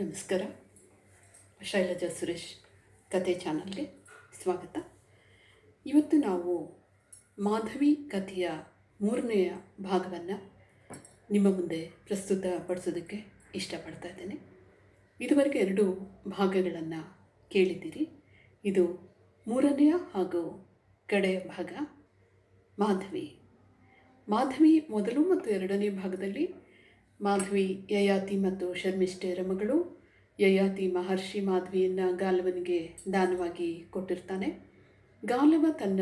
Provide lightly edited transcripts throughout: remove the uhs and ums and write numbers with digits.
ನಮಸ್ಕಾರ. ಶೈಲಜಾ ಸುರೇಶ್ ಕತೆ ಚಾನಲ್ಗೆ ಸ್ವಾಗತ. ಇವತ್ತು ನಾವು ಮಾಧವಿ ಕಥೆಯ 3ನೇ ಭಾಗವನ್ನು ನಿಮ್ಮ ಮುಂದೆ ಪ್ರಸ್ತುತಪಡಿಸೋದಕ್ಕೆ ಇಷ್ಟಪಡ್ತಾ ಇದ್ದೇನೆ. ಇದುವರೆಗೆ 2 ಭಾಗಗಳನ್ನು ಕೇಳಿದ್ದೀರಿ. ಇದು 3ನೇ ಹಾಗೂ ಕಡೆಯ ಭಾಗ. ಮಾಧವಿ ಮೊದಲು ಮತ್ತು 2ನೇ ಭಾಗದಲ್ಲಿ ಮಾಧವಿ ಯಯಾತಿ ಮತ್ತು ಶರ್ಮಿಷ್ಠೆಯರ ಮಗಳು. ಯಯಾತಿ ಮಹರ್ಷಿ ಮಾಧವಿಯನ್ನು ಗಾಲವನಿಗೆ ದಾನವಾಗಿ ಕೊಟ್ಟಿರ್ತಾನೆ. ಗಾಲವ ತನ್ನ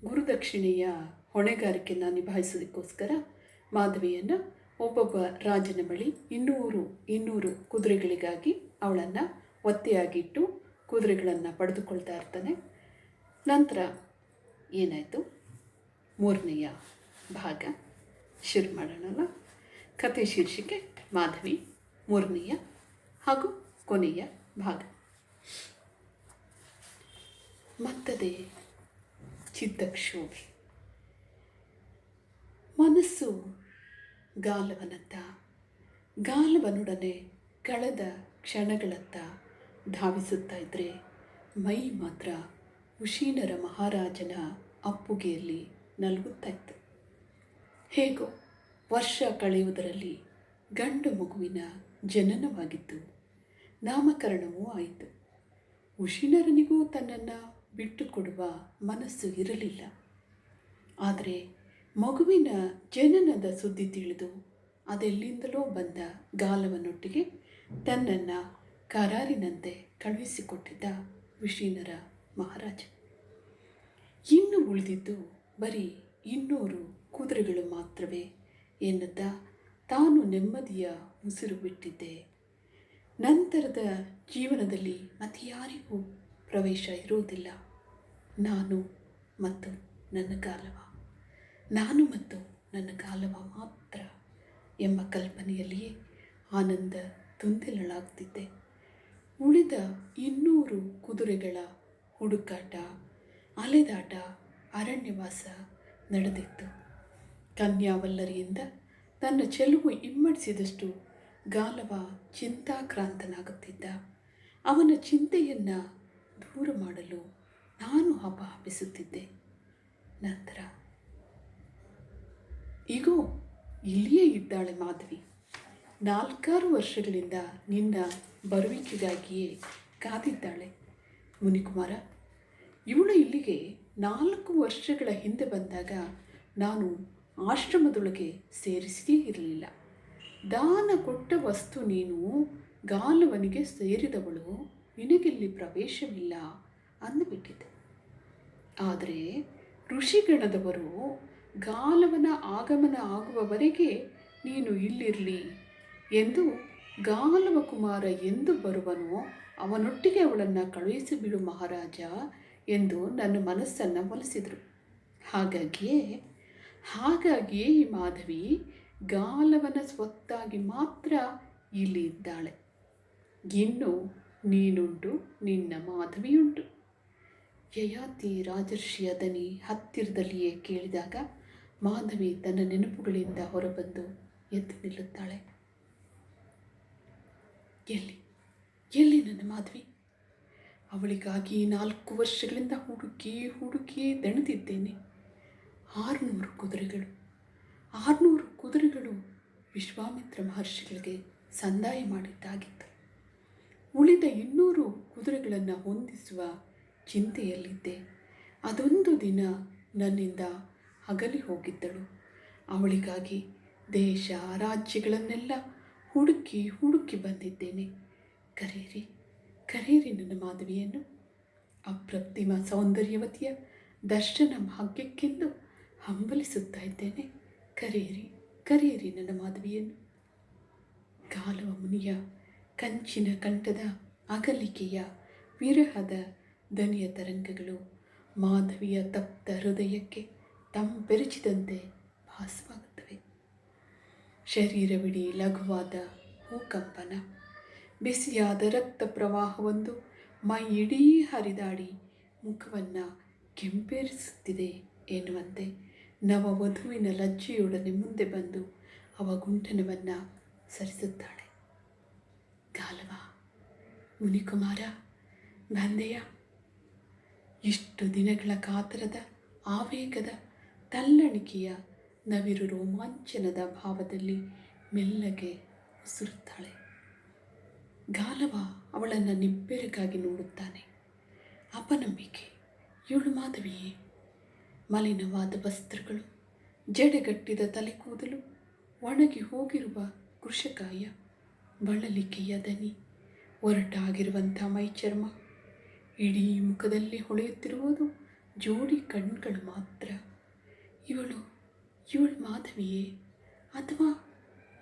ಗುರುದಕ್ಷಿಣೆಯ ಹೊಣೆಗಾರಿಕೆಯನ್ನು ನಿಭಾಯಿಸೋದಕ್ಕೋಸ್ಕರ ಮಾಧವಿಯನ್ನು ಒಬ್ಬೊಬ್ಬ ರಾಜನ ಬಳಿ 200 ಕುದುರೆಗಳಿಗಾಗಿ ಅವಳನ್ನು ಒತ್ತೆಯಾಗಿಟ್ಟು ಕುದುರೆಗಳನ್ನು ಪಡೆದುಕೊಳ್ತಾ ಇರ್ತಾನೆ. ನಂತರ ಏನಾಯಿತು? 3ನೇ ಭಾಗ ಶುರು ಮಾಡೋಣಲ್ಲ. ಕತೆ ಶೀರ್ಷಿಕೆ ಮಾಧವಿ, 3ನೇ ಹಾಗೂ ಕೊನೆಯ ಭಾಗ. ಮತ್ತದೇ ಚಿತ್ತಕ್ಷೋಭೆ. ಮನಸ್ಸು ಗಾಲವನತ್ತ, ಗಾಲವನೊಡನೆ ಕಳೆದ ಕ್ಷಣಗಳತ್ತ ಧಾವಿಸುತ್ತಾ ಇದ್ದರೆ ಮೈ ಮಾತ್ರ ಉಶೀನರ ಮಹಾರಾಜನ ಅಪ್ಪುಗೆಯಲ್ಲಿ ನಲುಗುತ್ತಾ ಇತ್ತು. ಹೇಗೋ ವರ್ಷ ಕಳೆಯುವುದರಲ್ಲಿ ಗಂಡು ಮಗುವಿನ ಜನನವಾಗಿತ್ತು. ನಾಮಕರಣವೂ ಆಯಿತು. ಉಶೀನರನಿಗೂ ತನ್ನನ್ನು ಬಿಟ್ಟು ಕೊಡುವ ಮನಸ್ಸು ಇರಲಿಲ್ಲ. ಆದರೆ ಮಗುವಿನ ಜನನದ ಸುದ್ದಿ ತಿಳಿದು ಅದೆಲ್ಲಿಂದಲೋ ಬಂದ ಗಾಲವನೊಟ್ಟಿಗೆ ತನ್ನನ್ನು ಕರಾರಿನಂತೆ ಕಳುಹಿಸಿಕೊಟ್ಟಿದ್ದ ಉಶೀನರ ಮಹಾರಾಜ. ಇನ್ನು ಉಳಿದಿದ್ದು ಬರೀ 200 ಕುದುರೆಗಳು ಮಾತ್ರವೇ ಎನ್ನುತ್ತಾ ತಾನು ನೆಮ್ಮದಿಯ ಉಸಿರು ಬಿಟ್ಟಿದ್ದೆ. ನಂತರದ ಜೀವನದಲ್ಲಿ ಮತ್ಯಾರಿಗೂ ಪ್ರವೇಶ ಇರುವುದಿಲ್ಲ. ನಾನು ಮತ್ತು ನನ್ನ ಗಾಲವ ಮಾತ್ರ ಎಂಬ ಕಲ್ಪನೆಯಲ್ಲಿಯೇ ಆನಂದ ತುಂದಿಲಳಾಗ್ತಿದ್ದೆ. ಉಳಿದ 200 ಕುದುರೆಗಳ ಹುಡುಕಾಟ, ಅಲೆದಾಟ, ಅರಣ್ಯವಾಸ ನಡೆದಿತ್ತು. ಕನ್ಯಾವಲ್ಲರಿಯಿಂದ ತನ್ನ ಚೆಲುವು ಇಮ್ಮಡಿಸಿದಷ್ಟು ಗಾಲವ ಚಿಂತಾಕ್ರಾಂತನಾಗುತ್ತಿದ್ದ. ಅವನ ಚಿಂತೆಯನ್ನು ದೂರ ಮಾಡಲು ನಾನು ಹಪಿಸುತ್ತಿದ್ದೆ. ನಂತರ ಈಗೋ ಇಲ್ಲಿಯೇ ಇದ್ದಾಳೆ ಮಾಧವಿ. 4 ವರ್ಷಗಳಿಂದ ನಿನ್ನ ಬರುವಿಕೆಗಾಗಿಯೇ ಕಾದಿದ್ದಾಳೆ ಮುನಿಕುಮಾರ. ಇವಳು ಇಲ್ಲಿಗೆ 4 ವರ್ಷಗಳ ಹಿಂದೆ ಬಂದಾಗ ನಾನು ಆಶ್ರಮದೊಳಗೆ ಸೇರಿಸಿಯೇ ಇರಲಿಲ್ಲ. ದಾನ ಕೊಟ್ಟ ವಸ್ತು ನೀನು, ಗಾಲವನಿಗೆ ಸೇರಿದವಳು, ನಿನಗಿಲ್ಲಿ ಪ್ರವೇಶವಿಲ್ಲ ಅಂದುಬಿಟ್ಟಿದ್ದೆ. ಆದರೆ ಋಷಿಗಣದವರು ಗಾಲವನ ಆಗಮನ ಆಗುವವರೆಗೆ ನೀನು ಇಲ್ಲಿರಲಿ ಎಂದು, ಗಾಲವ ಕುಮಾರ ಎಂದು ಬರುವನೋ ಅವನೊಟ್ಟಿಗೆ ಅವಳನ್ನು ಕಳುಹಿಸಿಬಿಡು ಮಹಾರಾಜ ಎಂದು ನನ್ನ ಮನಸ್ಸನ್ನು ಒಲಿಸಿದರು. ಹಾಗಾಗಿಯೇ ಈ ಮಾಧವಿ ಗಾಲವನ ಸ್ವತ್ತಾಗಿ ಮಾತ್ರ ಇಲ್ಲಿ ಇದ್ದಾಳೆ. ಇನ್ನು ನೀನುಂಟು, ನಿನ್ನ ಮಾಧವಿಯುಂಟು. ಯಯಾತಿ ರಾಜರ್ಷಿಯ ದನಿ ಹತ್ತಿರದಲ್ಲಿಯೇ ಕೇಳಿದಾಗ ಮಾಧವಿ ತನ್ನ ನೆನಪುಗಳಿಂದ ಹೊರಬಂದು ಎದ್ದು ನಿಲ್ಲುತ್ತಾಳೆ. ಎಲ್ಲಿ ನನ್ನ ಮಾಧವಿ? ಅವಳಿಗಾಗಿ 4 ವರ್ಷಗಳಿಂದ ಹುಡುಕಿ ದಣಿದಿದ್ದೇನೆ. 600 ಕುದುರೆಗಳು ವಿಶ್ವಾಮಿತ್ರ ಮಹರ್ಷಿಗಳಿಗೆ ಸಂದಾಯ ಮಾಡಿದ್ದಾಗಿತ್ತು. ಉಳಿದ 200 ಕುದುರೆಗಳನ್ನು ಹೊಂದಿಸುವ ಚಿಂತೆಯಲ್ಲಿದ್ದೆ. ಅದೊಂದು ದಿನ ನನ್ನಿಂದ ಅಗಲಿ ಹೋಗಿದ್ದಳು. ಅವಳಿಗಾಗಿ ದೇಶ ರಾಜ್ಯಗಳನ್ನೆಲ್ಲ ಹುಡುಕಿ ಬಂದಿದ್ದೇನೆ. ಕರೆಯಿರಿ ನನ್ನ ಮಾಧವಿಯನ್ನು. ಅಪ್ರತಿಮ ಸೌಂದರ್ಯವತಿಯ ದರ್ಶನ ಭಾಗ್ಯಕ್ಕೆಂದು ಹಂಬಲಿಸುತ್ತಾ ಇದ್ದೇನೆ. ಕರೆಯಿರಿ ನನ್ನ ಮಾಧವಿಯನ್ನು. ಗಾಲವ ಮುನಿಯ ಕಂಚಿನ ಕಂಠದ ಅಗಲಿಕೆಯ ವಿರಹದ ದನಿಯ ತರಂಗಗಳು ಮಾಧವಿಯ ತಪ್ತ ಹೃದಯಕ್ಕೆ ತಂಪೆರಚಿದಂತೆ ಭಾಸವಾಗುತ್ತವೆ. ಶರೀರವಿಡೀ ಲಘುವಾದ ಭೂಕಂಪನ, ಬಿಸಿಯಾದ ರಕ್ತ ಪ್ರವಾಹವೊಂದು ಮೈ ಇಡೀ ಹರಿದಾಡಿ ಮುಖವನ್ನು ಕೆಂಪೇರಿಸುತ್ತಿದೆ ಎನ್ನುವಂತೆ ನವವಧುವಿನ ಲಜ್ಜೆಯೊಡನೆ ಮುಂದೆ ಬಂದು ಅವ ಗುಂಟನವನ್ನು ಸರಿಸುತ್ತಾಳೆ. ಗಾಲವ, ಮುನಿಕುಮಾರ, ಬಂದೆಯ. ಇಷ್ಟು ದಿನಗಳ ಕಾತರದ, ಆವೇಗದ, ತಲ್ಲಣಿಕೆಯ, ನವಿರು ರೋಮಾಂಚನದ ಭಾವದಲ್ಲಿ ಮೆಲ್ಲಗೆ ಉಸಿರುತ್ತಾಳೆ. ಗಾಲವ ಅವಳನ್ನು ನಿಬ್ಬೆರಗಾಗಿ ನೋಡುತ್ತಾನೆ. ಅಪನಂಬಿಕೆ. ಇವಳು ಮಾಧವಿಯೇ? ಮಲಿನವಾದ ವಸ್ತ್ರಗಳು, ಜಡೆಗಟ್ಟಿದ ತಲೆ ಕೂದಲು, ಒಣಗಿ ಹೋಗಿರುವ ಕೃಶಕಾಯ, ಬಳಲಿಕೆಯ ದನಿ, ಒರಟಾಗಿರುವಂಥ ಮೈಚರ್ಮ, ಇಡೀ ಮುಖದಲ್ಲಿ ಹೊಳೆಯುತ್ತಿರುವುದು ಜೋಡಿ ಕಣ್ಗಳು ಮಾತ್ರ. ಇವಳು ಮಾಧವಿಯೇ ಅಥವಾ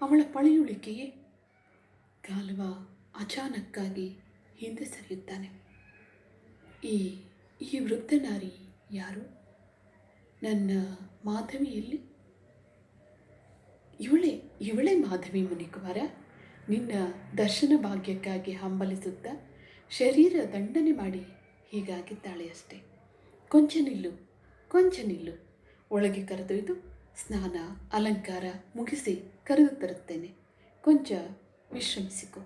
ಅವಳ ಪಳೆಯುಳಿಕೆಯೇ? ಗಾಲವ ಅಚಾನಕ್ಕಾಗಿ ಹಿಂದೆ ಸರಿಯುತ್ತಾನೆ. ಈ ವೃದ್ಧ ನಾರಿ ಯಾರು? ನನ್ನ ಮಾಧವಿಯಲ್ಲಿ? ಇವಳೇ ಮಾಧವಿ ಮುನಿಕುಮಾರ. ನಿನ್ನ ದರ್ಶನ ಭಾಗ್ಯಕ್ಕಾಗಿ ಹಂಬಲಿಸುತ್ತಾ ಶರೀರ ದಂಡನೆ ಮಾಡಿ ಹೀಗಾಗಿದ್ದಾಳೆ ಅಷ್ಟೆ. ಕೊಂಚ ನಿಲ್ಲು. ಒಳಗೆ ಕರೆದೊಯ್ದು ಸ್ನಾನ ಅಲಂಕಾರ ಮುಗಿಸಿ ಕರೆದು ತರುತ್ತೇನೆ. ಕೊಂಚ ವಿಶ್ರಮಿಸಿಕೊ.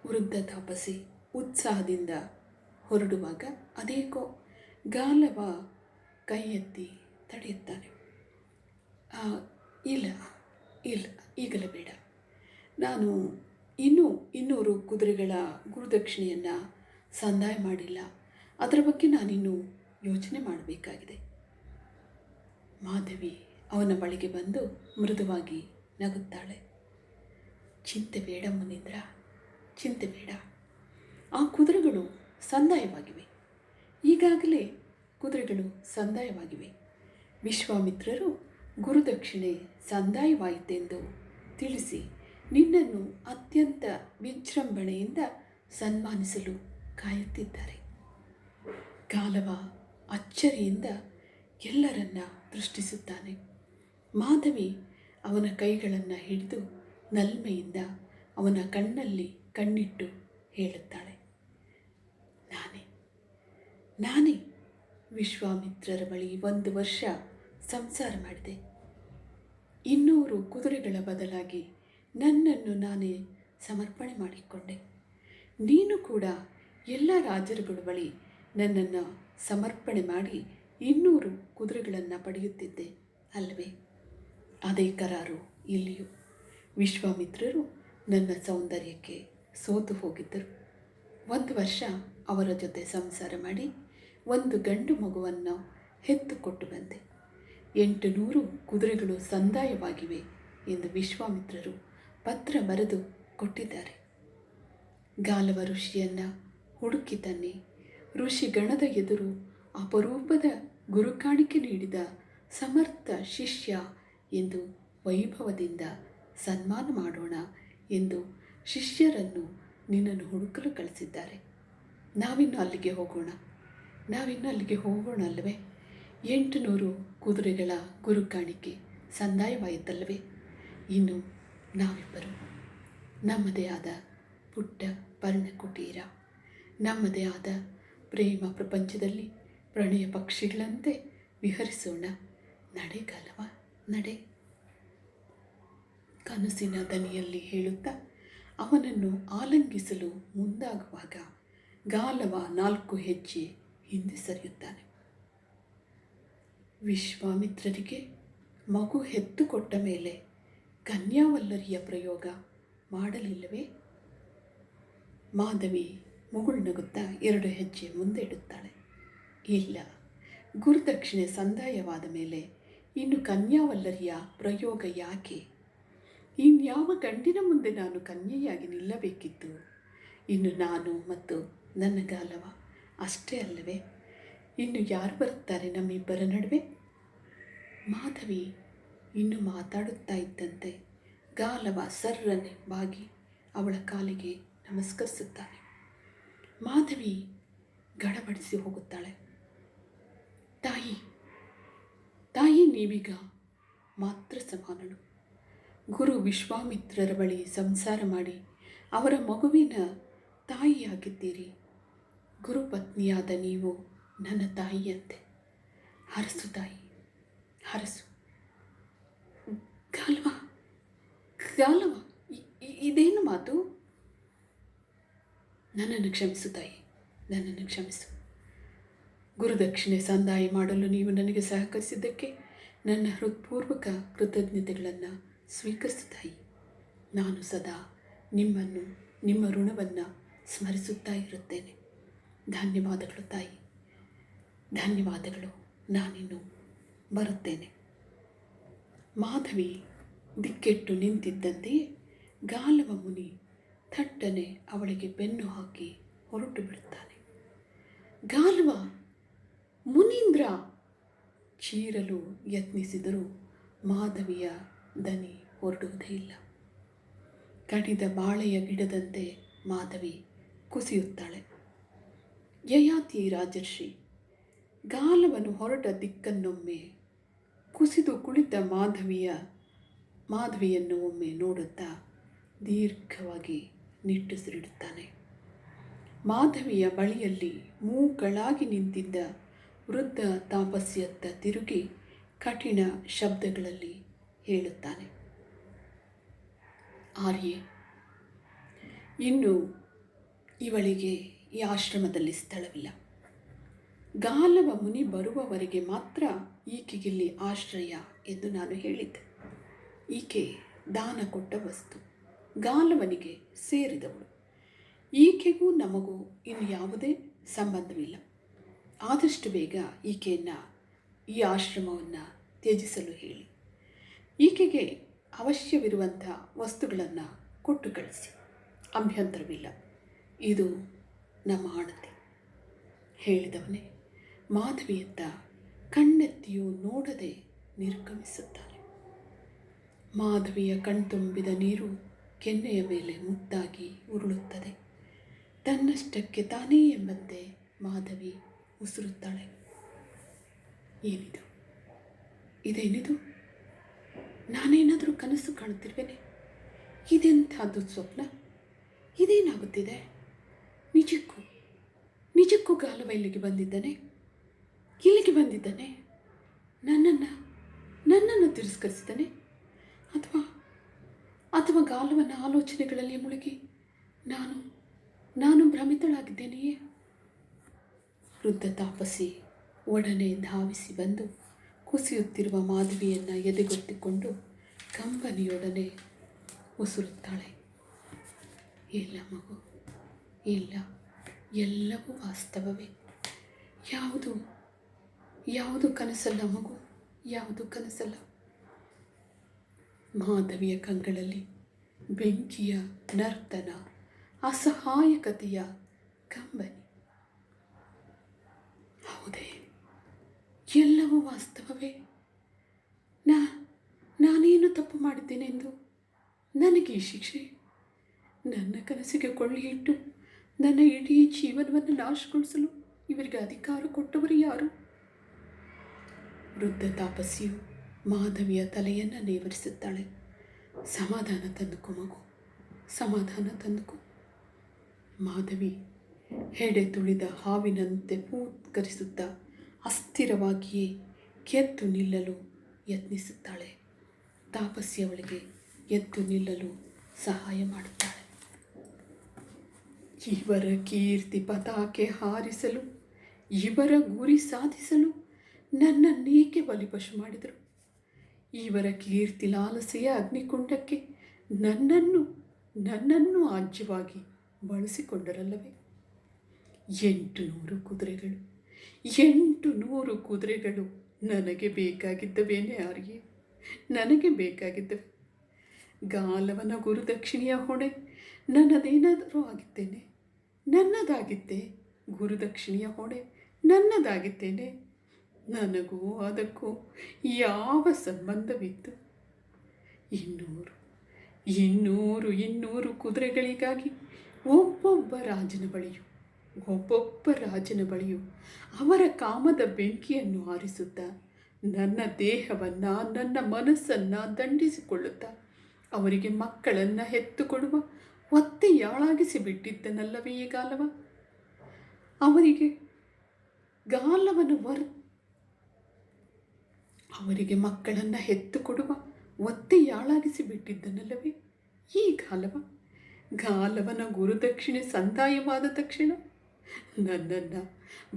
ವೃದ್ಧ ತಾಪಸಿ ಉತ್ಸಾಹದಿಂದ ಹೊರಡುವಾಗ ಅದೇಕೋ ಗಾಲವ ಕೈ ಎತ್ತಿ ತಡೆಯುತ್ತಾನೆ. ಇಲ್ಲ, ಈಗಲೇ ಬೇಡ. ನಾನು ಇನ್ನೂ 200 ಕುದುರೆಗಳ ಗುರುದಕ್ಷಿಣೆಯನ್ನು ಸಂದಾಯ ಮಾಡಿಲ್ಲ. ಅದರ ಬಗ್ಗೆ ನಾನಿನ್ನೂ ಯೋಚನೆ ಮಾಡಬೇಕಾಗಿದೆ. ಮಾಧವಿ ಅವನ ಬಳಿಗೆ ಬಂದು ಮೃದುವಾಗಿ ನಗುತ್ತಾಳೆ. ಚಿಂತೆ ಬೇಡ ಮುನೀಂದ್ರ, ಚಿಂತೆ ಬೇಡ. ಆ ಕುದುರೆಗಳು ಸಂದಾಯವಾಗಿವೆ. ಈಗಾಗಲೇ ಕುದುರೆಗಳು ಸಂದಾಯವಾಗಿವೆ. ವಿಶ್ವಾಮಿತ್ರರು ಗುರುದಕ್ಷಿಣೆ ಸಂದಾಯವಾಯಿತೆಂದು ತಿಳಿಸಿ ನಿನ್ನನ್ನು ಅತ್ಯಂತ ವಿಜೃಂಭಣೆಯಿಂದ ಸನ್ಮಾನಿಸಲು ಕಾಯುತ್ತಿದ್ದಾರೆ. ಗಾಲವ ಅಚ್ಚರಿಯಿಂದ ಎಲ್ಲರನ್ನ ದೃಷ್ಟಿಸುತ್ತಾನೆ. ಮಾಧವಿ ಅವನ ಕೈಗಳನ್ನು ಹಿಡಿದು ನಲ್ಮೆಯಿಂದ ಅವನ ಕಣ್ಣಲ್ಲಿ ಕಣ್ಣಿಟ್ಟು ಹೇಳುತ್ತಾಳೆ, ನಾನೇ ವಿಶ್ವಾಮಿತ್ರರ ಬಳಿ 1 ವರ್ಷ ಸಂಸಾರ ಮಾಡಿದೆ. 200 ಕುದುರೆಗಳ ಬದಲಾಗಿ ನನ್ನನ್ನು ನಾನೇ ಸಮರ್ಪಣೆ ಮಾಡಿಕೊಂಡೆ. ನೀನು ಕೂಡ ಎಲ್ಲ ರಾಜರುಗಳ ಬಳಿ ನನ್ನನ್ನು ಸಮರ್ಪಣೆ ಮಾಡಿ 200 ಕುದುರೆಗಳನ್ನು ಪಡೆಯುತ್ತಿದ್ದೆ ಅಲ್ಲವೇ? ಅದೇ ಕರಾರು ಇಲ್ಲಿಯೂ. ವಿಶ್ವಾಮಿತ್ರರು ನನ್ನ ಸೌಂದರ್ಯಕ್ಕೆ ಸೋತು ಹೋಗಿದ್ದರು. 1 ವರ್ಷ ಅವರ ಜೊತೆ ಸಂಸಾರ ಮಾಡಿ 1 ಗಂಡು ಮಗುವನ್ನು ಹೆತ್ತುಕೊಟ್ಟು ಬಂದೆ. 800 ಕುದುರೆಗಳು ಸಂದಾಯವಾಗಿವೆ ಎಂದು ವಿಶ್ವಾಮಿತ್ರರು ಪತ್ರ ಬರೆದು ಕೊಟ್ಟಿದ್ದಾರೆ. ಗಾಲವ ಋಷಿಯನ್ನು ಹುಡುಕಿ ತನ್ನಿ. ಋಷಿಗಣದ ಎದುರು ಅಪರೂಪದ ಗುರುಕಾಣಿಕೆ ನೀಡಿದ ಸಮರ್ಥ ಶಿಷ್ಯ ಎಂದು ವೈಭವದಿಂದ ಸನ್ಮಾನ ಮಾಡೋಣ ಎಂದು ಶಿಷ್ಯರನ್ನು ನಿನ್ನನ್ನು ಹುಡುಕಲು ಕಳಿಸಿದ್ದಾರೆ. ನಾವಿನ್ನು ಅಲ್ಲಿಗೆ ಹೋಗೋಣ ಅಲ್ಲವೇ? 800 ಕುದುರೆಗಳ ಗುರುಕಾಣಿಕೆ ಸಂದಾಯವಾಯಿತಲ್ಲವೇ? ಇನ್ನು ನಾವಿಬ್ಬರು ನಮ್ಮದೇ ಆದ ಪುಟ್ಟ ಪರ್ಣಕುಟೀರ, ನಮ್ಮದೇ ಆದ ಪ್ರೇಮ ಪ್ರಪಂಚದಲ್ಲಿ ಪ್ರಣಯ ಪಕ್ಷಿಗಳಂತೆ ವಿಹರಿಸೋಣ. ನಡೆ ಗಾಲವ, ನಡೆ. ಕನಸಿನ ದನಿಯಲ್ಲಿ ಹೇಳುತ್ತಾ ಅವನನ್ನು ಆಲಂಗಿಸಲು ಮುಂದಾಗುವಾಗ ಗಾಲವ 4 ಹೆಜ್ಜೆ ಹಿಂದೆ ಸರಿಯುತ್ತಾನೆ. ವಿಶ್ವಾಮಿತ್ರರಿಗೆ ಮಗು ಹೆತ್ತುಕೊಟ್ಟ ಮೇಲೆ ಕನ್ಯಾವಲ್ಲರಿಯ ಪ್ರಯೋಗ ಮಾಡಲಿಲ್ಲವೇ? ಮಾಧವಿ ಮುಗುಳ್ನಗುತ್ತಾ 2 ಹೆಜ್ಜೆ ಮುಂದೆ ಇಡುತ್ತಾಳೆ. ಇಲ್ಲ, ಗುರುದಕ್ಷಿಣೆ ಸಂದಾಯವಾದ ಮೇಲೆ ಇನ್ನು ಕನ್ಯಾವಲ್ಲರಿಯ ಪ್ರಯೋಗ ಯಾಕೆ? ಇನ್ಯಾವ ಗಂಡಿನ ಮುಂದೆ ನಾನು ಕನ್ಯೆಯಾಗಿ ನಿಲ್ಲಬೇಕಿತ್ತು? ಇನ್ನು ನಾನು ಮತ್ತು ನನ್ನ ಗಾಲವ ಅಷ್ಟೇ ಅಲ್ಲವೇ? ಇನ್ನು ಯಾರು ಬರುತ್ತಾರೆ ನಮ್ಮಿಬ್ಬರ ನಡುವೆ? ಮಾಧವಿ ಇನ್ನು ಮಾತಾಡುತ್ತಾ ಇದ್ದಂತೆ ಗಾಲವ ಸರ್ರನೆ ಬಾಗಿ ಅವಳ ಕಾಲಿಗೆ ನಮಸ್ಕರಿಸುತ್ತಾನೆ. ಮಾಧವಿ ಗಡಬಡಿಸಿ ಹೋಗುತ್ತಾಳೆ. ತಾಯಿ ನೀವೀಗ ಮಾತ್ರ ಸಮಾನಳು. ಗುರು ವಿಶ್ವಾಮಿತ್ರರ ಬಳಿ ಸಂಸಾರ ಮಾಡಿ ಅವರ ಮಗುವಿನ ತಾಯಿಯಾಗಿದ್ದೀರಿ. ಗುರುಪತ್ನಿಯಾದ ನೀವು ನನ್ನ ತಾಯಿಯಂತೆ. ಹರಸು ತಾಯಿ, ಹರಸು. ಗಾಲವ ಇದೇನು ಮಾತು? ನನ್ನನ್ನು ಕ್ಷಮಿಸು ತಾಯಿ, ನನ್ನನ್ನು ಕ್ಷಮಿಸು. ಗುರುದಕ್ಷಿಣೆ ಸಂದಾಯ ಮಾಡಲು ನೀವು ನನಗೆ ಸಹಕರಿಸಿದ್ದಕ್ಕೆ ನನ್ನ ಹೃತ್ಪೂರ್ವಕ ಕೃತಜ್ಞತೆಗಳನ್ನು ಸ್ವೀಕರಿಸು ತಾಯಿ. ನಾನು ಸದಾ ನಿಮ್ಮನ್ನು, ನಿಮ್ಮ ಋಣವನ್ನು ಸ್ಮರಿಸುತ್ತಾ ಇರುತ್ತೇನೆ. ಧನ್ಯವಾದಗಳು ತಾಯಿ, ಧನ್ಯವಾದಗಳು. ನಾನಿನ್ನು ಬರುತ್ತೇನೆ. ಮಾಧವಿ ದಿಕ್ಕೆಟ್ಟು ನಿಂತಿದ್ದಂತೆಯೇ ಗಾಲವ ಮುನಿ ಥಟ್ಟನೆ ಅವಳಿಗೆ ಬೆನ್ನು ಹಾಕಿ ಹೊರಟು ಬಿಡುತ್ತಾನೆ. ಗಾಲವ ಮುನೀಂದ್ರ ಚೀರಲು ಯತ್ನಿಸಿದರೂ ಮಾಧವಿಯ ದನಿ ಹೊರಡುವುದೇ ಇಲ್ಲ. ಕಡಿದ ಬಾಳೆಯ ಗಿಡದಂತೆ ಮಾಧವಿ ಕುಸಿಯುತ್ತಾಳೆ. ಯಯಾತಿ ರಾಜರ್ಷಿ ಗಾಲವನು ಹೊರಟ ದಿಕ್ಕನ್ನೊಮ್ಮೆ ಕುಸಿದು ಕುಳಿತ ಮಾಧವಿಯನ್ನು ಒಮ್ಮೆ ನೋಡುತ್ತಾ ದೀರ್ಘವಾಗಿ ನಿಟ್ಟುಸಿರಿಡುತ್ತಾನೆ. ಮಾಧವಿಯ ಬಳಿಯಲ್ಲಿ ಮೂಕಳಾಗಿ ನಿಂತಿದ್ದ ವೃದ್ಧ ತಾಪಸ್ಯತ್ತ ತಿರುಗಿ ಕಠಿಣ ಶಬ್ದಗಳಲ್ಲಿ ಹೇಳುತ್ತಾನೆ, ಆರ್ಯೆ, ಇನ್ನು ಇವಳಿಗೆ ಈ ಆಶ್ರಮದಲ್ಲಿ ಸ್ಥಳವಿಲ್ಲ. ಗಾಲವ ಮುನಿ ಬರುವವರೆಗೆ ಮಾತ್ರ ಈಕೆಗಿಲ್ಲಿ ಆಶ್ರಯ ಎಂದು ನಾನು ಹೇಳಿದ್ದೆ. ಈಕೆ ದಾನ ಕೊಟ್ಟ ವಸ್ತು, ಗಾಲವನಿಗೆ ಸೇರಿದವಳು. ಈಕೆಗೂ ನಮಗೂ ಇನ್ನು ಯಾವುದೇ ಸಂಬಂಧವಿಲ್ಲ. ಆದಷ್ಟು ಬೇಗ ಈಕೆಯನ್ನು, ಈ ಆಶ್ರಮವನ್ನು ತ್ಯಜಿಸಲು ಹೇಳಿ. ಈಕೆಗೆ ಅವಶ್ಯವಿರುವಂಥ ವಸ್ತುಗಳನ್ನು ಕೊಟ್ಟು ಕಳಿಸಿ, ಅಭ್ಯಂತರವಿಲ್ಲ. ಇದು ನಮ್ಮ ಆಣತಿ. ಹೇಳಿದವನೇ ಮಾಧವಿಯತ್ತ ಕಣ್ಣೆತ್ತಿಯೂ ನೋಡದೆ ನಿರ್ಗಮಿಸುತ್ತಾನೆ. ಮಾಧವಿಯ ಕಣ್ತುಂಬಿದ ನೀರು ಕೆನ್ನೆಯ ಮೇಲೆ ಮುದ್ದಾಗಿ ಉರುಳುತ್ತದೆ. ತನ್ನಷ್ಟಕ್ಕೆ ತಾನೇ ಎಂಬಂತೆ ಮಾಧವಿ ಉಸಿರುತ್ತಾಳೆ. ಏನಿದು? ಇದೇನಿದು? ನಾನೇನಾದರೂ ಕನಸು ಕಾಣುತ್ತಿರುವೆನೆ? ಇದೆಂಥದ್ದು ಸ್ವಪ್ನ? ಇದೇನಾಗುತ್ತಿದೆ? ನಿಜಕ್ಕೂ ಗಾಲವ ಇಲ್ಲಿಗೆ ಬಂದಿದ್ದಾನೆ? ನನ್ನನ್ನು ತಿರಸ್ಕರಿಸಿದ್ದಾನೆ? ಅಥವಾ ಗಾಲವನ ಆಲೋಚನೆಗಳಲ್ಲಿ ಮುಳುಗಿ ನಾನು ಭ್ರಮಿತಳಾಗಿದ್ದೇನೆಯೇ? ವೃದ್ಧ ತಾಪಸಿ ಒಡನೆ ಧಾವಿಸಿ ಬಂದು ಕುಸಿಯುತ್ತಿರುವ ಮಾಧವಿಯನ್ನು ಎದೆಗೊತ್ತಿಕೊಂಡು ಕಂಬನಿಯೊಡನೆ ಉಸುರುತ್ತಾಳೆ. ಇಲ್ಲ ಮಗು, ಇಲ್ಲ, ಎಲ್ಲವೂ ವಾಸ್ತವವೇ. ಯಾವುದು ಕನಸಲ್ಲ ಮಗು, ಯಾವುದು ಕನಸಲ್ಲ. ಮಾಧವಿಯ ಕಂಗಳಲ್ಲಿ ಬೆಂಕಿಯ ನರ್ತನ, ಅಸಹಾಯಕತೆಯ ಕಂಬನಿ. ಹೌದೇ, ಎಲ್ಲವೂ ವಾಸ್ತವವೇ. ನಾನೇನು ತಪ್ಪು ಮಾಡಿದ್ದೇನೆಂದು ನನಗೆ ಈ ಶಿಕ್ಷೆ? ನನ್ನ ಕನಸಿಗೆ ಕೊಳ್ಳಿಯಿಟ್ಟು ನನ್ನ ಇಡೀ ಜೀವನವನ್ನು ನಾಶಗೊಳಿಸಲು ಇವರಿಗೆ ಅಧಿಕಾರ ಕೊಟ್ಟವರು ಯಾರು? ವೃದ್ಧ ತಾಪಸಿಯು ಮಾಧವಿಯ ತಲೆಯನ್ನು ನೇವರಿಸುತ್ತಾಳೆ. ಸಮಾಧಾನ ತಂದುಕೋ ಮಗು, ಸಮಾಧಾನ ತಂದುಕೋ. ಮಾಧವಿ ಹೆಡೆ ತುಳಿದ ಹಾವಿನಂತೆ ಪೂತ್ಕರಿಸುತ್ತಾ ಅಸ್ಥಿರವಾಗಿಯೇ ಎದ್ದು ನಿಲ್ಲಲು ಯತ್ನಿಸುತ್ತಾಳೆ. ತಾಪಸಿ ಅವಳಿಗೆ ಎದ್ದು ನಿಲ್ಲಲು ಸಹಾಯ ಮಾಡುತ್ತಾಳೆ. ಇವರ ಕೀರ್ತಿ ಪತಾಕೆ ಹಾರಿಸಲು, ಇವರ ಗುರಿ ಸಾಧಿಸಲು ನನ್ನನ್ನೇಕೆ ಬಲಿಪಶು ಮಾಡಿದರು? ಇವರ ಕೀರ್ತಿ ಲಾಲಸೆಯ ಅಗ್ನಿಕುಂಡಕ್ಕೆ ನನ್ನನ್ನು ಆಜ್ಯವಾಗಿ ಬಳಸಿಕೊಂಡರಲ್ಲವೇ? 800 ಕುದುರೆಗಳು, 800 ಕುದುರೆಗಳು ನನಗೆ ಬೇಕಾಗಿದ್ದವೇನೇ ಆರ್ಯೆ, ನನಗೆ ಬೇಕಾಗಿದ್ದವೆ. ಗಾಲವನ ಗುರುದಕ್ಷಿಣೆಯ ಹೊಣೆ ನನ್ನದೇನಾದರೂ ಆಗಿದ್ದೇನೆ, ನನ್ನದಾಗಿದ್ದೆ. ಗುರುದಕ್ಷಿಣೆಯ ಹೊಣೆ ನನ್ನದಾಗಿದ್ದೇನೆ. ನನಗೂ ಅದಕ್ಕೂ ಯಾವ ಸಂಬಂಧವಿತ್ತು? 200 ಕುದುರೆಗಳಿಗಾಗಿ ಒಬ್ಬೊಬ್ಬ ರಾಜನ ಬಳಿಯೂ ಅವರ ಕಾಮದ ಬೆಂಕಿಯನ್ನು ಆರಿಸುತ್ತಾ, ನನ್ನ ದೇಹವನ್ನು, ನನ್ನ ಮನಸ್ಸನ್ನು ದಂಡಿಸಿಕೊಳ್ಳುತ್ತಾ ಅವರಿಗೆ ಮಕ್ಕಳನ್ನು ಹೆತ್ತುಕೊಡುವ ಒತ್ತೆಯಾಳಾಗಿಸಿ ಬಿಟ್ಟಿದ್ದನಲ್ಲವೇ ಈ ಗಾಲವ? ಅವರಿಗೆ ಮಕ್ಕಳನ್ನು ಹೆತ್ತುಕೊಡುವ ಒತ್ತೆಯಾಳಾಗಿಸಿ ಬಿಟ್ಟಿದ್ದನಲ್ಲವೇ ಈ ಗಾಲವನ ಗುರುದಕ್ಷಿಣೆ ಸಂದಾಯವಾದ ತಕ್ಷಣ ನನ್ನನ್ನು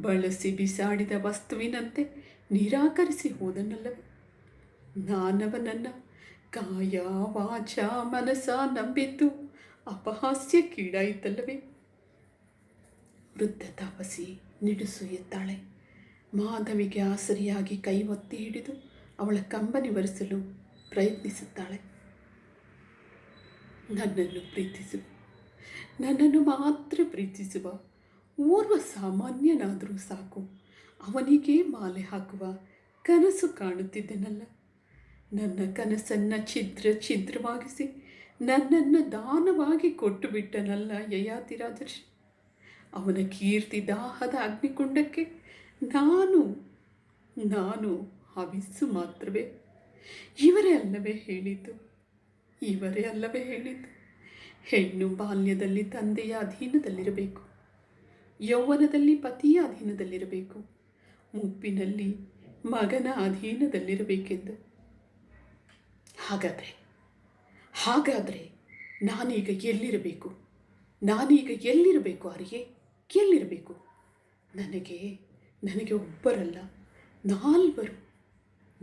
ಬಳಸಿ ಬಿಸಾಡಿದ ವಸ್ತುವಿನಂತೆ ನಿರಾಕರಿಸಿ ಹೋದನಲ್ಲವೇ. ನಾನವನನ್ನು ಕಾಯ ವಾಚ ಮನಸ ನಂಬಿದ್ದು ಅಪಹಾಸ್ಯಕ್ಕೀಡಾಯಿತಲ್ಲವೇ. ವೃದ್ಧ ತಾಪಸಿ ನಿಡುಸು ಎತ್ತಾಳೆ. ಮಾಧವಿಗೆ ಆಸರಿಯಾಗಿ ಕೈ ಒತ್ತಿ ಹಿಡಿದು ಅವಳ ಕಂಬನಿ ಒರೆಸಲು ಪ್ರಯತ್ನಿಸುತ್ತಾಳೆ. ನನ್ನನ್ನು ಪ್ರೀತಿಸು, ನನ್ನನ್ನು ಮಾತ್ರ ಪ್ರೀತಿಸುವ ಓರ್ವ ಸಾಮಾನ್ಯನಾದರೂ ಸಾಕು. ಅವನಿಗೆ ಮಾಲೆ ಹಾಕುವ ಕನಸು ಕಾಣುತ್ತಿದ್ದೆನಲ್ಲ. ನನ್ನ ಕನಸನ್ನು ಛಿದ್ರವಾಗಿಸಿ ನನ್ನನ್ನು ದಾನವಾಗಿ ಕೊಟ್ಟು ಬಿಟ್ಟನಲ್ಲ ಯಯಾತಿರಾಜರ್ಷಿ. ಅವನ ಕೀರ್ತಿ ದಾಹದ ಅಗ್ನಿಕುಂಡಕ್ಕೆ ನಾನು ಹವಿಸ್ಸು ಮಾತ್ರವೇ. ಇವರೇ ಅಲ್ಲವೇ ಹೇಳಿದ್ದು ಹೆಣ್ಣು ಬಾಲ್ಯದಲ್ಲಿ ತಂದೆಯ ಅಧೀನದಲ್ಲಿರಬೇಕು, ಯೌವನದಲ್ಲಿ ಪತಿಯ ಅಧೀನದಲ್ಲಿರಬೇಕು, ಮುಪ್ಪಿನಲ್ಲಿ ಮಗನ ಅಧೀನದಲ್ಲಿರಬೇಕೆಂದು. ಹಾಗಾದರೆ ನಾನೀಗ ಎಲ್ಲಿರಬೇಕು ಅರಿಯೇ? ಎಲ್ಲಿರಬೇಕು? ನನಗೆ ಒಬ್ಬರಲ್ಲ,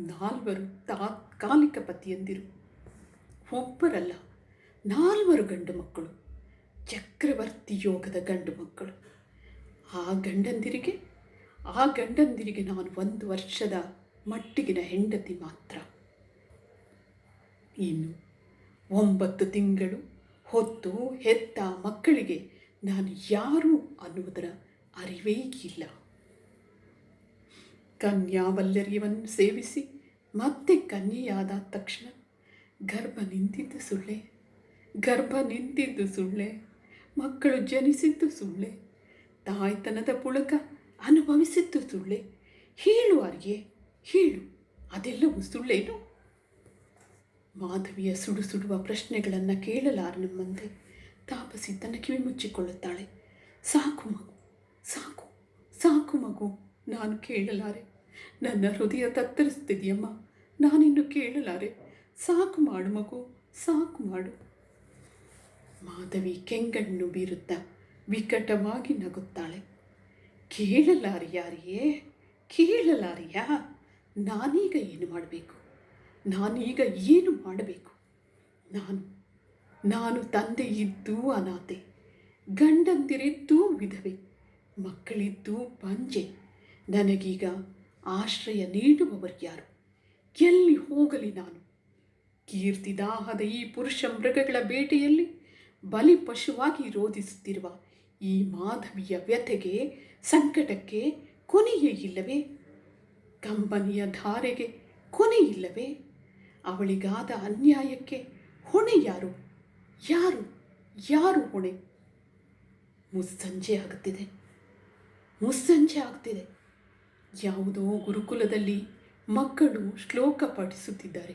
ನಾಲ್ವರು ತಾತ್ಕಾಲಿಕ ಪತಿಯಂದಿರು. ಒಬ್ಬರಲ್ಲ, 4 ಗಂಡು ಮಕ್ಕಳು, ಚಕ್ರವರ್ತಿ ಯೋಗದ ಗಂಡು ಮಕ್ಕಳು. ಆ ಗಂಡಂದಿರಿಗೆ ನಾನು 1 ವರ್ಷದ ಮಟ್ಟಿಗಿನ ಹೆಂಡತಿ ಮಾತ್ರ. ಇನ್ನು 9 ತಿಂಗಳು ಹೊತ್ತು ಹೆತ್ತ ಮಕ್ಕಳಿಗೆ ನಾನು ಯಾರು ಅನ್ನುವುದರ ಅರಿವೇ ಇಲ್ಲ. ಕನ್ಯಾವಲ್ಲರ್ಯವನ್ನು ಸೇವಿಸಿ ಮತ್ತೆ ಕನ್ಯೆಯಾದ ತಕ್ಷಣ ಗರ್ಭ ನಿಂತಿದ್ದು ಸುಳ್ಳೆ, ಮಕ್ಕಳು ಜನಿಸಿದ್ದು ಸುಳ್ಳೆ, ತಾಯ್ತನದ ಪುಳಕ ಅನುಭವಿಸಿದ್ದು ಸುಳ್ಳೆ. ಹೇಳು ಆರ್ಯೆ, ಹೇಳು, ಅದೆಲ್ಲವೂ ಸುಳ್ಳೇನು? ಮಾಧವಿಯ ಸುಡುವ ಪ್ರಶ್ನೆಗಳನ್ನು ಕೇಳಲಾರನೆಂಬಂತೆ ತಾಪಸಿ ತನ್ನ ಕಿವಿ ಮುಚ್ಚಿಕೊಳ್ಳುತ್ತಾಳೆ. ಸಾಕು ಮಗು, ನಾನು ಕೇಳಲಾರೆ. ನನ್ನ ಹೃದಯ ತತ್ತರಿಸ್ತಿದೆಯಮ್ಮ, ನಾನಿನ್ನು ಕೇಳಲಾರೆ. ಸಾಕು ಮಾಡು ಮಗು, ಸಾಕು ಮಾಡು. ಮಾಧವಿ ಕೆಂಗಣ್ಣು ಬೀರುತ್ತಾ ವಿಕಟವಾಗಿ ನಗುತ್ತಾಳೆ. ಕೇಳಲಾರಿಯಾ? ನಾನೀಗ ಏನು ಮಾಡಬೇಕು? ನಾನು ತಂದೆ ಇದ್ದೂ ಅನಾಥೆ, ಗಂಡಂದಿರಿದ್ದೂ ವಿಧವೆ, ಮಕ್ಕಳಿದ್ದೂ ಬಂಜೆ. ನನಗೀಗ ಆಶ್ರಯ ನೀಡುವವರು ಯಾರು? ಎಲ್ಲಿ ಹೋಗಲಿ ನಾನು? ಕೀರ್ತಿದಾಹದ ಈ ಪುರುಷ ಮೃಗಗಳ ಬೇಟೆಯಲ್ಲಿ ಬಲಿಪಶುವಾಗಿ ರೋಧಿಸುತ್ತಿರುವ ಈ ಮಾಧವಿಯ ವ್ಯಥೆಗೆ, ಸಂಕಟಕ್ಕೆ ಕೊನೆಯೇ ಇಲ್ಲವೇ? ಕಂಬನಿಯ ಧಾರೆಗೆ ಕೊನೆಯಿಲ್ಲವೇ? ಅವಳಿಗಾದ ಅನ್ಯಾಯಕ್ಕೆ ಹೊಣೆ ಯಾರು ಹೊಣೆ? ಮುಸ್ಸಂಜೆ ಆಗುತ್ತಿದೆ. ಯಾವುದೋ ಗುರುಕುಲದಲ್ಲಿ ಮಕ್ಕಳು ಶ್ಲೋಕ ಪಠಿಸುತ್ತಿದ್ದಾರೆ.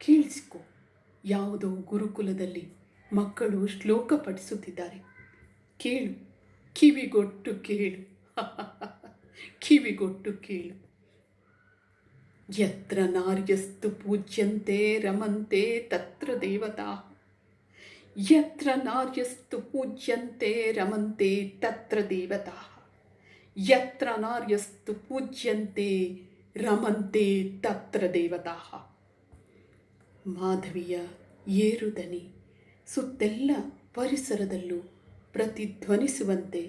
ಕೇಳಿಸಿಕೊ, ಯಾವುದೋ ಗುರುಕುಲದಲ್ಲಿ ಮಕ್ಕಳು ಶ್ಲೋಕ ಪಠಿಸುತ್ತಿದ್ದಾರೆ. ಕೇಳು, ಕಿವಿಗೊಟ್ಟು ಕೇಳು. ಯತ್ರ ನಾರ್ಯಸ್ತು ಪೂಜ್ಯಂತೆ ರಮಂತೆ ತತ್ರ ದೇವತಾಃ. ಯತ್ರ ನಾರ್ಯಸ್ತು ಪೂಜ್ಯಂತೆ ರಮಂತೆ ತತ್ರ ದೇವತಾಃ. ಯತ್ರ ನಾರ್ಯಸ್ತು ಪೂಜ್ಯಂತೆ ರಮಂತೆ ತತ್ರ ದೇವತಾಃ. ಮಾಧವಿಯ ಏರುದನಿ ಸುತ್ತೆಲ್ಲ ಪರಿಸರದಲ್ಲೂ ಪ್ರತಿಧ್ವನಿಸುವಂತೆ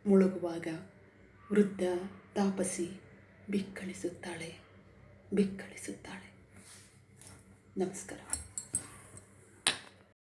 ಮುಳುಗುವಾಗ ವೃದ್ಧ ತಾಪಸಿ ಬಿಕ್ಕಳಿಸುತ್ತಾಳೆ. ನಮಸ್ಕಾರ.